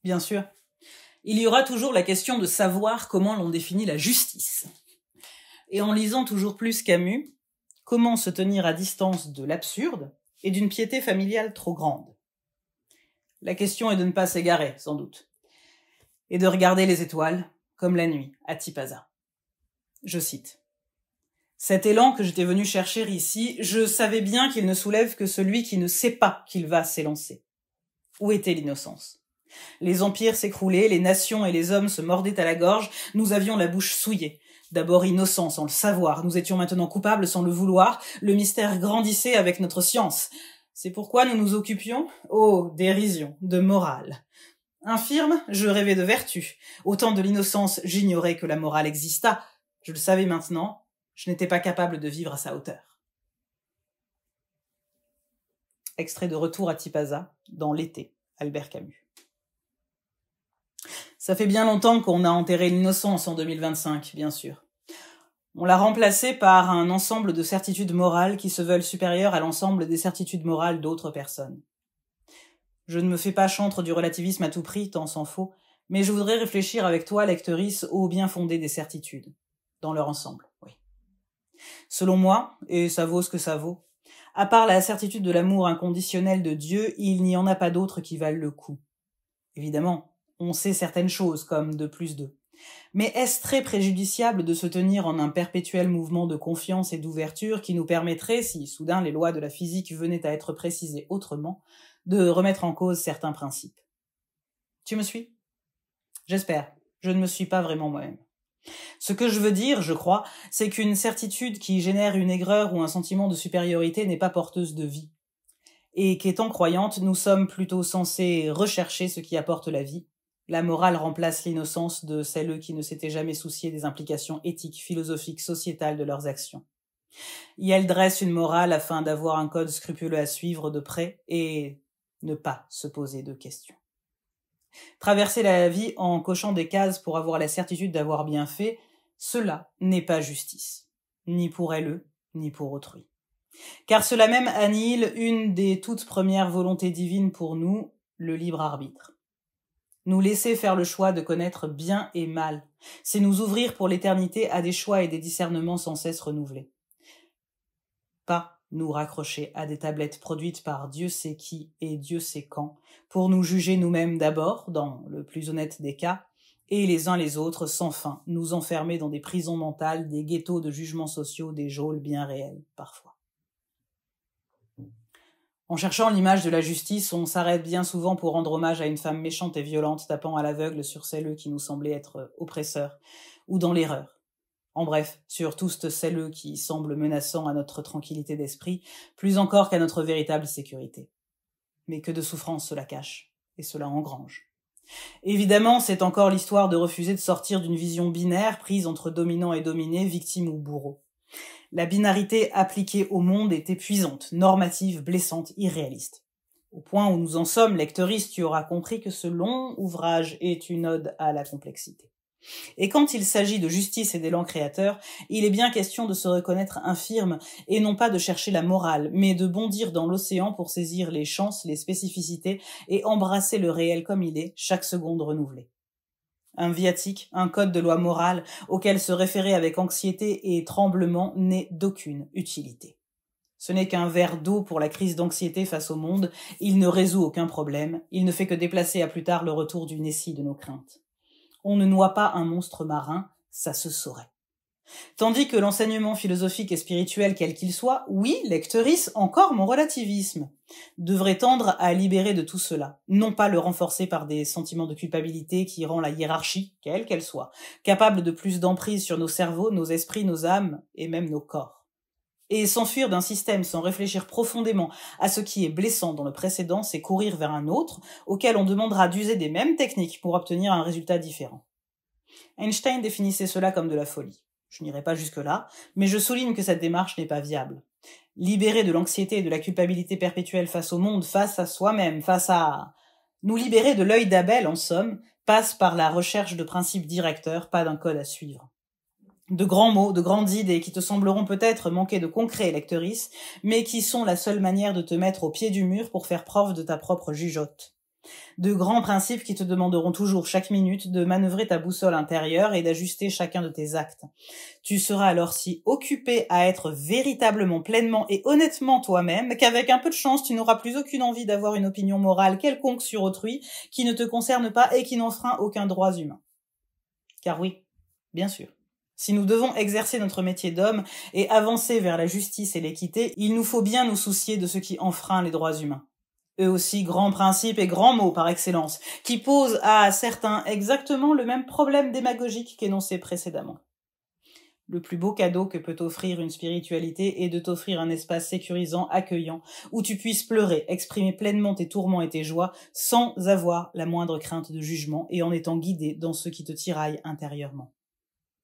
Bien sûr. Il y aura toujours la question de savoir comment l'on définit la justice. Et en lisant toujours plus Camus, comment se tenir à distance de l'absurde et d'une piété familiale trop grande. La question est de ne pas s'égarer, sans doute, et de regarder les étoiles, comme la nuit, à Tipaza. Je cite. « Cet élan que j'étais venu chercher ici, je savais bien qu'il ne soulève que celui qui ne sait pas qu'il va s'élancer. Où était l'innocence ? Les empires s'écroulaient, les nations et les hommes se mordaient à la gorge, nous avions la bouche souillée. D'abord innocents sans le savoir, nous étions maintenant coupables sans le vouloir, le mystère grandissait avec notre science. C'est pourquoi nous nous occupions, dérision, de morale. Infirme, je rêvais de vertu. Au temps de l'innocence, j'ignorais que la morale existât. Je le savais maintenant, je n'étais pas capable de vivre à sa hauteur. » Extrait de Retour à Tipaza, dans L'été, Albert Camus. Ça fait bien longtemps qu'on a enterré l'innocence en 2025, bien sûr. On l'a remplacée par un ensemble de certitudes morales qui se veulent supérieures à l'ensemble des certitudes morales d'autres personnes. Je ne me fais pas chantre du relativisme à tout prix, tant s'en faut, mais je voudrais réfléchir avec toi, lectrice, au bien fondé des certitudes, dans leur ensemble, oui. Selon moi, et ça vaut ce que ça vaut, à part la certitude de l'amour inconditionnel de Dieu, il n'y en a pas d'autres qui valent le coup. Évidemment, on sait certaines choses, comme 2+2. Mais est-ce très préjudiciable de se tenir en un perpétuel mouvement de confiance et d'ouverture qui nous permettrait, si soudain les lois de la physique venaient à être précisées autrement, de remettre en cause certains principes? Tu me suis ? J'espère. Je ne me suis pas vraiment moi-même. Ce que je veux dire, je crois, c'est qu'une certitude qui génère une aigreur ou un sentiment de supériorité n'est pas porteuse de vie. Et qu'étant croyante, nous sommes plutôt censés rechercher ce qui apporte la vie. La morale remplace l'innocence de celles qui ne s'étaient jamais souciées des implications éthiques, philosophiques, sociétales de leurs actions. Et elle dresse une morale afin d'avoir un code scrupuleux à suivre de près et ne pas se poser de questions. Traverser la vie en cochant des cases pour avoir la certitude d'avoir bien fait, cela n'est pas justice, ni pour elle, ni pour autrui. Car cela même annihile une des toutes premières volontés divines pour nous, le libre arbitre. Nous laisser faire le choix de connaître bien et mal, c'est nous ouvrir pour l'éternité à des choix et des discernements sans cesse renouvelés. Pas nous raccrocher à des tablettes produites par Dieu sait qui et Dieu sait quand, pour nous juger nous-mêmes d'abord, dans le plus honnête des cas, et les uns les autres, sans fin, nous enfermer dans des prisons mentales, des ghettos de jugements sociaux, des geôles bien réelles, parfois. En cherchant l'image de la justice, on s'arrête bien souvent pour rendre hommage à une femme méchante et violente tapant à l'aveugle sur celles qui nous semblaient être oppresseurs, ou dans l'erreur. En bref, sur tous celles qui semblent menaçants à notre tranquillité d'esprit, plus encore qu'à notre véritable sécurité. Mais que de souffrances cela cache, et cela engrange. Évidemment, c'est encore l'histoire de refuser de sortir d'une vision binaire prise entre dominant et dominé, victime ou bourreau. La binarité appliquée au monde est épuisante, normative, blessante, irréaliste. Au point où nous en sommes, lectrice, tu auras compris que ce long ouvrage est une ode à la complexité. Et quand il s'agit de justice et d'élan créateur, il est bien question de se reconnaître infirme et non pas de chercher la morale, mais de bondir dans l'océan pour saisir les chances, les spécificités et embrasser le réel comme il est, chaque seconde renouvelée. Un viatique, un code de loi morale auquel se référer avec anxiété et tremblement n'est d'aucune utilité. Ce n'est qu'un verre d'eau pour la crise d'anxiété face au monde, il ne résout aucun problème, il ne fait que déplacer à plus tard le retour du Nessie de nos craintes. On ne noie pas un monstre marin, ça se saurait. Tandis que l'enseignement philosophique et spirituel quel qu'il soit, oui, lectrice, encore mon relativisme, devrait tendre à libérer de tout cela, non pas le renforcer par des sentiments de culpabilité qui rend la hiérarchie, quelle qu'elle soit, capable de plus d'emprise sur nos cerveaux, nos esprits, nos âmes et même nos corps. Et s'enfuir d'un système sans réfléchir profondément à ce qui est blessant dans le précédent, c'est courir vers un autre, auquel on demandera d'user des mêmes techniques pour obtenir un résultat différent. Einstein définissait cela comme de la folie. Je n'irai pas jusque-là, mais je souligne que cette démarche n'est pas viable. Libérer de l'anxiété et de la culpabilité perpétuelle face au monde, face à soi-même, face à... Nous libérer de l'œil d'Abel, en somme, passe par la recherche de principes directeurs, pas d'un code à suivre. De grands mots, de grandes idées qui te sembleront peut-être manquer de concret, lectrice, mais qui sont la seule manière de te mettre au pied du mur pour faire preuve de ta propre jugeote. De grands principes qui te demanderont toujours chaque minute de manœuvrer ta boussole intérieure et d'ajuster chacun de tes actes. Tu seras alors si occupé à être véritablement, pleinement et honnêtement toi-même qu'avec un peu de chance, tu n'auras plus aucune envie d'avoir une opinion morale quelconque sur autrui qui ne te concerne pas et qui n'enfreint aucun droit humain. Car oui, bien sûr. Si nous devons exercer notre métier d'homme et avancer vers la justice et l'équité, il nous faut bien nous soucier de ce qui enfreint les droits humains. Eux aussi grands principes et grands mots par excellence, qui posent à certains exactement le même problème démagogique qu'énoncé précédemment. Le plus beau cadeau que peut t'offrir une spiritualité est de t'offrir un espace sécurisant, accueillant, où tu puisses pleurer, exprimer pleinement tes tourments et tes joies, sans avoir la moindre crainte de jugement et en étant guidé dans ce qui te tiraille intérieurement.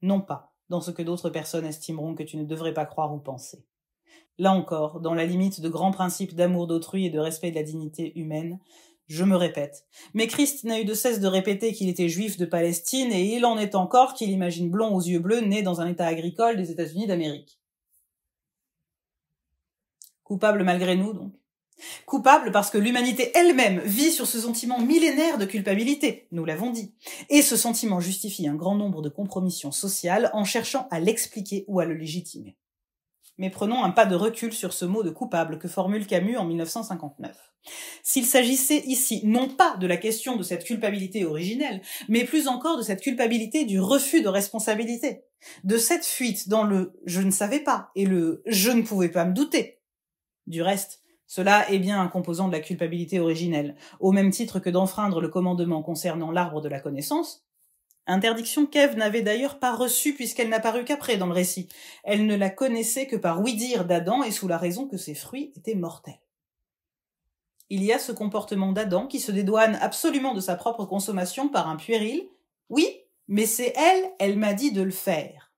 Non pas dans ce que d'autres personnes estimeront que tu ne devrais pas croire ou penser. Là encore, dans la limite de grands principes d'amour d'autrui et de respect de la dignité humaine, je me répète. Mais Christ n'a eu de cesse de répéter qu'il était juif de Palestine et il en est encore qu'il imagine blond aux yeux bleus né dans un état agricole des États-Unis d'Amérique. Coupable malgré nous, donc. Coupable parce que l'humanité elle-même vit sur ce sentiment millénaire de culpabilité, nous l'avons dit. Et ce sentiment justifie un grand nombre de compromissions sociales en cherchant à l'expliquer ou à le légitimer. Mais prenons un pas de recul sur ce mot de coupable que formule Camus en 1959. S'il s'agissait ici non pas de la question de cette culpabilité originelle, mais plus encore de cette culpabilité du refus de responsabilité, de cette fuite dans le « je ne savais pas » et le « je ne pouvais pas me douter ». Du reste, cela est bien un composant de la culpabilité originelle, au même titre que d'enfreindre le commandement concernant l'arbre de la connaissance, interdiction qu'Ève n'avait d'ailleurs pas reçue puisqu'elle n'apparut qu'après dans le récit. Elle ne la connaissait que par ouï-dire d'Adam et sous la raison que ses fruits étaient mortels. Il y a ce comportement d'Adam qui se dédouane absolument de sa propre consommation par un puéril « Oui, mais c'est elle m'a dit de le faire ».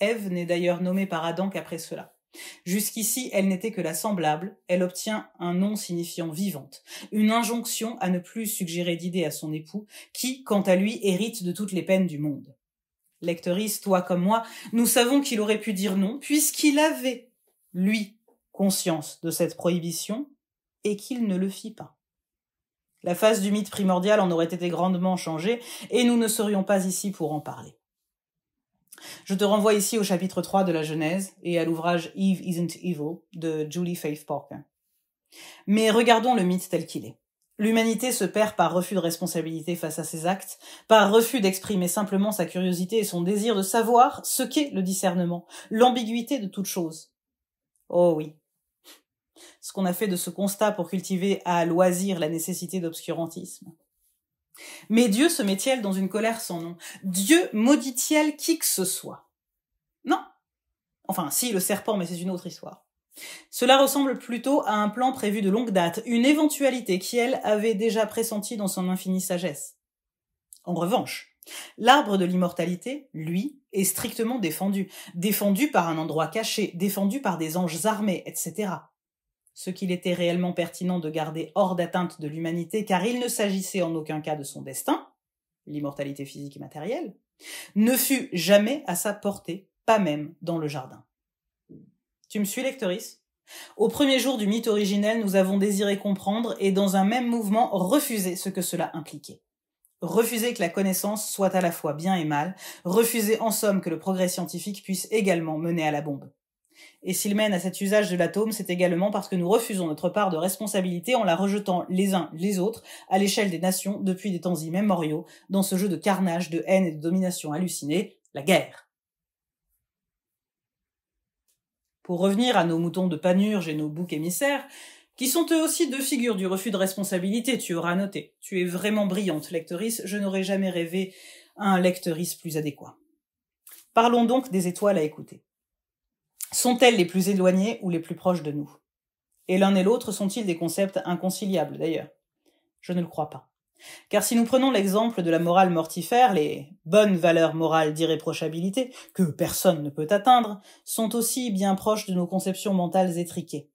Ève n'est d'ailleurs nommée par Adam qu'après cela. Jusqu'ici, elle n'était que la semblable, elle obtient un nom signifiant vivante, une injonction à ne plus suggérer d'idées à son époux, qui, quant à lui, hérite de toutes les peines du monde. Lectrice, toi comme moi, nous savons qu'il aurait pu dire non, puisqu'il avait, lui, conscience de cette prohibition, et qu'il ne le fit pas. La phase du mythe primordial en aurait été grandement changée, et nous ne serions pas ici pour en parler. Je te renvoie ici au chapitre 3 de la Genèse et à l'ouvrage Eve Isn't Evil de Julie Faith Parker. Mais regardons le mythe tel qu'il est. L'humanité se perd par refus de responsabilité face à ses actes, par refus d'exprimer simplement sa curiosité et son désir de savoir ce qu'est le discernement, l'ambiguïté de toute chose. Oh oui. Ce qu'on a fait de ce constat pour cultiver à loisir la nécessité d'obscurantisme. Mais Dieu se met-il dans une colère sans nom? Dieu maudit-il qui que ce soit? Non. Enfin, si, le serpent, mais c'est une autre histoire. Cela ressemble plutôt à un plan prévu de longue date, une éventualité qui, elle, avait déjà pressenti dans son infinie sagesse. En revanche, l'arbre de l'immortalité, lui, est strictement défendu. Défendu par un endroit caché, défendu par des anges armés, etc. Ce qu'il était réellement pertinent de garder hors d'atteinte de l'humanité, car il ne s'agissait en aucun cas de son destin, l'immortalité physique et matérielle, ne fut jamais à sa portée, pas même dans le jardin. Tu me suis, lectrice? Au premier jour du mythe originel, nous avons désiré comprendre et dans un même mouvement refuser ce que cela impliquait. Refuser que la connaissance soit à la fois bien et mal, refuser en somme que le progrès scientifique puisse également mener à la bombe. Et s'il mène à cet usage de l'atome, c'est également parce que nous refusons notre part de responsabilité en la rejetant les uns les autres à l'échelle des nations depuis des temps immémoriaux dans ce jeu de carnage, de haine et de domination hallucinée, la guerre. Pour revenir à nos moutons de Panurge et nos boucs émissaires, qui sont eux aussi deux figures du refus de responsabilité, tu auras noté. Tu es vraiment brillante, lectrice, je n'aurais jamais rêvé un lectrice plus adéquat. Parlons donc des étoiles à écouter. Sont-elles les plus éloignées ou les plus proches de nous? Et l'un et l'autre sont-ils des concepts inconciliables, d'ailleurs? Je ne le crois pas. Car si nous prenons l'exemple de la morale mortifère, les bonnes valeurs morales d'irréprochabilité, que personne ne peut atteindre, sont aussi bien proches de nos conceptions mentales étriquées.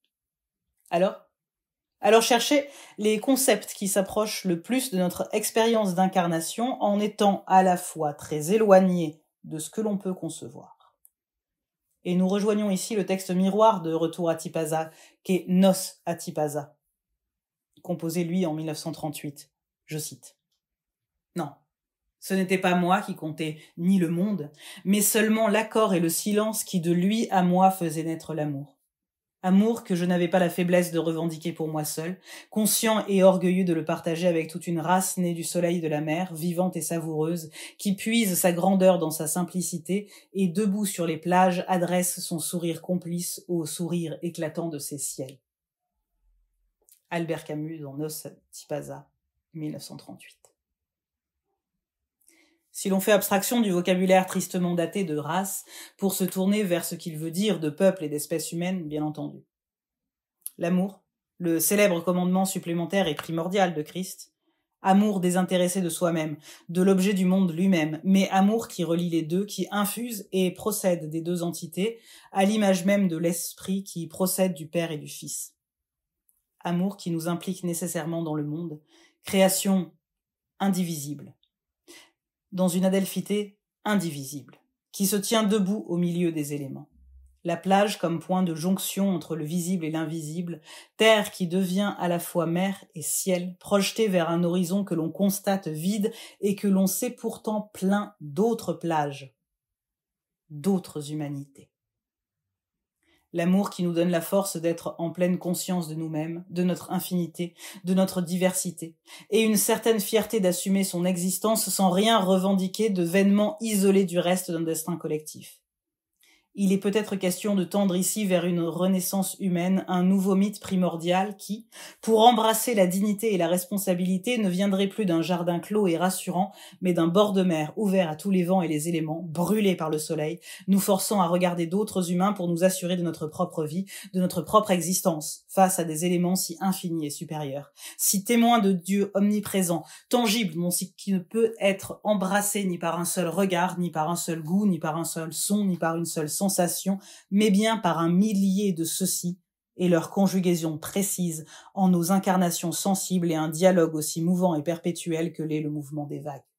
Alors cherchez les concepts qui s'approchent le plus de notre expérience d'incarnation en étant à la fois très éloignés de ce que l'on peut concevoir. Et nous rejoignons ici le texte miroir de Retour à Tipasa, qu'est Nos Atipasa. composé lui en 1938. Je cite. Non, ce n'était pas moi qui comptais, ni le monde, mais seulement l'accord et le silence qui de lui à moi faisaient naître l'amour. Amour que je n'avais pas la faiblesse de revendiquer pour moi seul, conscient et orgueilleux de le partager avec toute une race née du soleil de la mer, vivante et savoureuse, qui puise sa grandeur dans sa simplicité et, debout sur les plages, adresse son sourire complice au sourire éclatant de ses ciels. Albert Camus dans Nos Tipaza, 1938. Si l'on fait abstraction du vocabulaire tristement daté de race pour se tourner vers ce qu'il veut dire de peuple et d'espèce humaine, bien entendu. L'amour, le célèbre commandement supplémentaire et primordial de Christ, amour désintéressé de soi-même, de l'objet du monde lui-même, mais amour qui relie les deux, qui infuse et procède des deux entités, à l'image même de l'esprit qui procède du Père et du Fils. Amour qui nous implique nécessairement dans le monde, création indivisible, dans une adelphité indivisible, qui se tient debout au milieu des éléments. La plage comme point de jonction entre le visible et l'invisible, terre qui devient à la fois mer et ciel, projetée vers un horizon que l'on constate vide et que l'on sait pourtant plein d'autres plages, d'autres humanités. L'amour qui nous donne la force d'être en pleine conscience de nous-mêmes, de notre infinité, de notre diversité, et une certaine fierté d'assumer son existence sans rien revendiquer de vainement isolé du reste d'un destin collectif. Il est peut-être question de tendre ici vers une renaissance humaine, un nouveau mythe primordial qui, pour embrasser la dignité et la responsabilité, ne viendrait plus d'un jardin clos et rassurant, mais d'un bord de mer ouvert à tous les vents et les éléments, brûlés par le soleil, nous forçant à regarder d'autres humains pour nous assurer de notre propre vie, de notre propre existence, face à des éléments si infinis et supérieurs, si témoins de Dieu omniprésent, tangible, qui ne peut être embrassé ni par un seul regard, ni par un seul goût, ni par un seul son, ni par une seule sensation, mais bien par un millier de ceux-ci et leur conjugaison précise en nos incarnations sensibles et un dialogue aussi mouvant et perpétuel que l'est le mouvement des vagues.